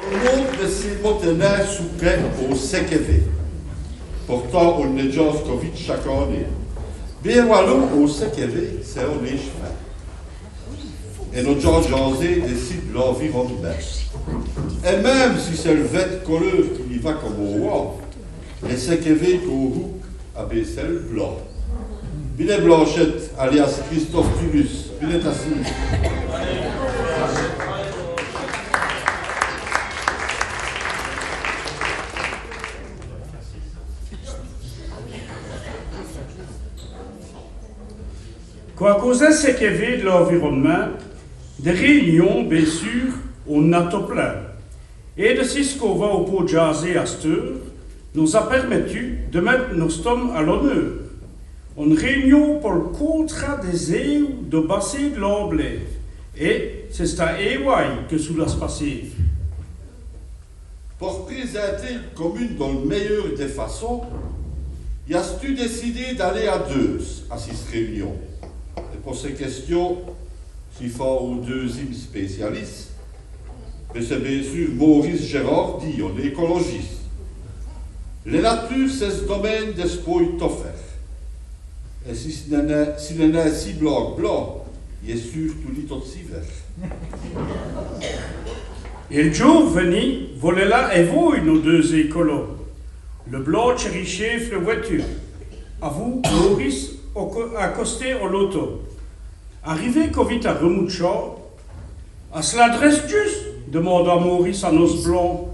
Montre si maintenant souprès au Sekeve. Pourtant, on est déjà Covid chaque année. Bien voilà, au Sekeve, c'est on est chemin. Et notre gens jasé décide de l'environnement. Et même si c'est le vêt couleur qui y va comme au roi, les Sekeve qu'au hook à Bessel blanc. Binet Blanchette, alias Christophe Tulus, Binet assis. Quoi causer ce qu'il y avait de l'environnement, des réunions, bien sûr, on a tout plein. Et de ce qu'on va au pot jaser à cette heure, nous a permis de mettre nos stoms à l'honneur. Une réunion pour le contrat des éaux de bassin de l'Amblève. Et c'est à EY que cela se passait. Pour présenter la commune dans le meilleur des façons, y a-tu décidé d'aller à deux à cette réunion? Et pour ces questions, s'il faut au deuxième spécialiste, mais c'est bien sûr Maurice Gérardi, on est écologiste. Les natures, c'est ce domaine d'espoir offert. Et si ce n'est si blanc, il est sûr tout lit aussi vert. Et le jour venu, voilà là et vous, nos deux écolos. Le blanc chérichef la voiture. À vous, Maurice, accosté au loto. Arrivé Covid à Remoucha, à cela adresse juste, demanda Maurice à nos blancs.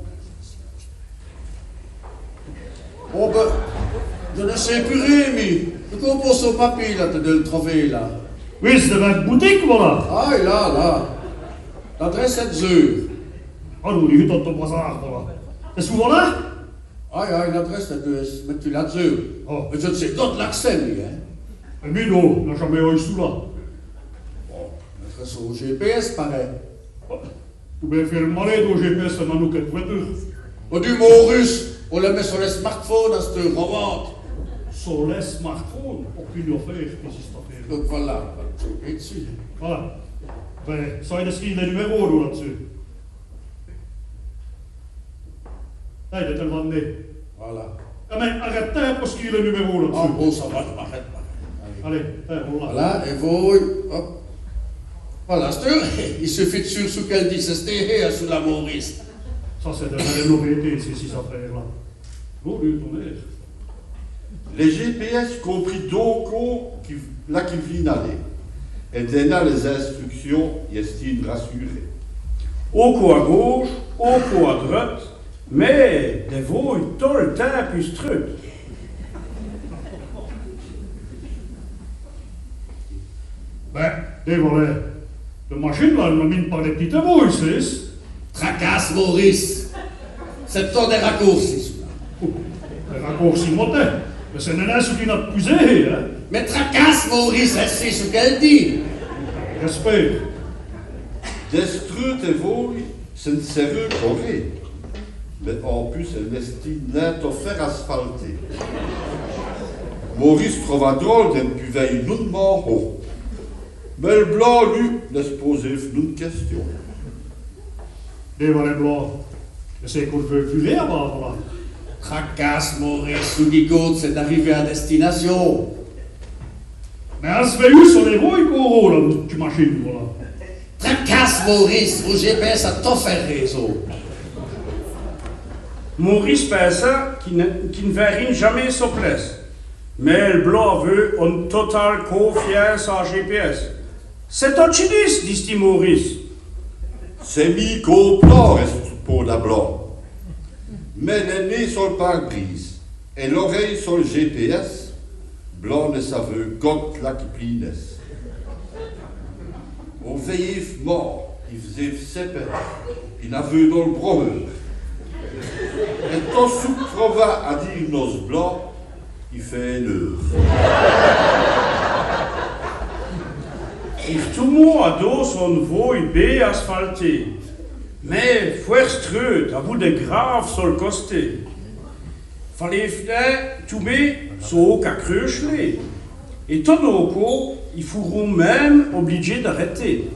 Oh ben, je ne sais plus, Rémi. Je compose au papier, là, de le trouver, là. Oui, c'est devant une boutique, voilà. Ah, et là. L'adresse est de Ah, nous, les huit dans ton bazar, voilà. Et souvent là? Ah, l'adresse est de mais tu l'as de Oh. Mais je ne sais pas l'accent, lui, hein. Mais non, on n'a jamais eu sous là. Bon, l'adresse au GPS, pareil. Tu peux faire le malade au GPS dans nos quatre voitures. On dit Maurice, on le met sur les smartphones à cette revente. Sur les smartphones, aucune affaire, qu'est-ce que c'est affaire? Donc voilà, tu es dessus. Voilà. Ben, ça il inscrit les numéros là-dessus. Là, il est tellement donné. Voilà. Ah, mais arrête-toi parce qu'il y a le numéro Ah là-dessus. bon, ça va, je m'arrête pas. Allez, on l'a. Voilà, et vous, hop. Voilà, il suffit de suivre ce qu'elle dit, c'est stéhé sous la Maurice. Ça, c'est de la nouvelle, ces six affaires-là. Oh, lui, ton air. Les GPS compris d'Oko là qui viennent aller. Et donnant les instructions, il estime rassuré. Au coup à gauche, au coup à droite, mais des vouilles tout le temps plus truc. Ben, désolé. La machine, là, elle me mine par les petites bouilles, c'est. Tracasse, Maurice. C'est ton des raccourcis, celui-là. Les raccourcis motés. Mais c'est maintenant ce qui n'a pas pusé, hein. Mais tracasse, Maurice, elle sait ce qu'elle dit. J'espère. Destruite et vouille, c'est une sérieuse corée. Mais en plus, elle estime net offert asphalté. Maurice trouva drôle d'un puveille nullement haut. Mais le blanc, lui, laisse poser une question. Désolé, blanc. Mais c'est qu'on ne veut plus rien, voilà. Tracasse, Maurice, sous Guigaud, c'est d'arriver à destination. Mais elle se fait où sur les rouilles, Coro, là, tu machines, voilà. Tracasse, Maurice, vos GPS a tout fait réseau. Maurice pensa qu'il ne verrait jamais sur place. Mais le blanc veut une totale confiance en GPS. C'est un chiniste, dit Maurice. C'est mis qu'au plan reste pour la blanc. Mais le nez sur le pare-brise et l'oreille sur le GPS, blanc ne savait gott la qui plinesse. Au veillif mort, il faisait ses pères, il n'avait dans le bromeur. Et tant sous trouva à dire nos blanc, il fait une heure. Et tout le monde a dos son voie B asphalté. Mais fuerstreux, à bout de grave sur le costé. Fallait tomber sur qu'à creucheler. Et tout au coup, ils furent même obligés d'arrêter.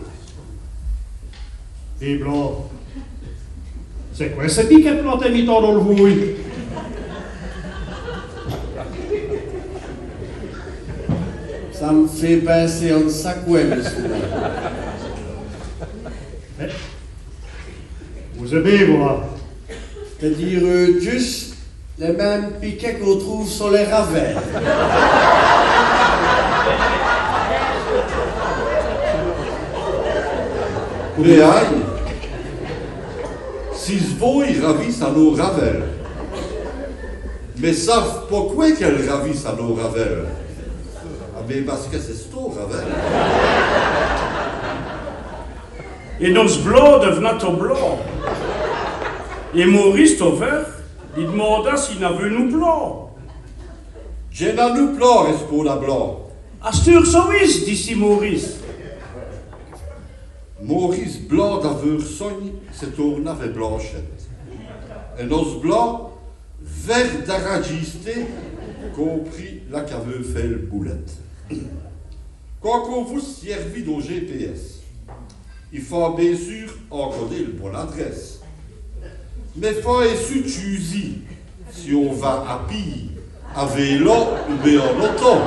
Et blanc. C'est quoi ce piquet planté mi-temps dans le vouille? Ça me fait penser en sac web, monsieur. Vous avez, voilà. C'est-à-dire juste les mêmes piquets qu'on trouve sur les ravels. Mais aïe, si ce beau, ils ravissent à nos ravels. Mais savent pourquoi qu'elles ravissent à nos ravels? Ah, mais parce que c'est ce ravel. Et nos blancs devenaient au blanc. Et Maurice au vert, il demanda s'il n'avait nous blanc. J'ai n'a nous blanc, reste la blanc. Astur Sois, d'ici Maurice. Maurice blanc d'aveur sogne, c'est tourne avec blanchette. Et nos blancs, vert d'aragiste, compris la qu'aveux fait le boulette. Quand on vous servit au GPS, il faut bien sûr encoder le bonne adresse. Mais faut su choisir si on va à pied, à vélo ou bien en auto.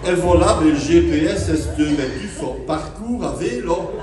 Et voilà, le GPS est de mettre son parcours à vélo.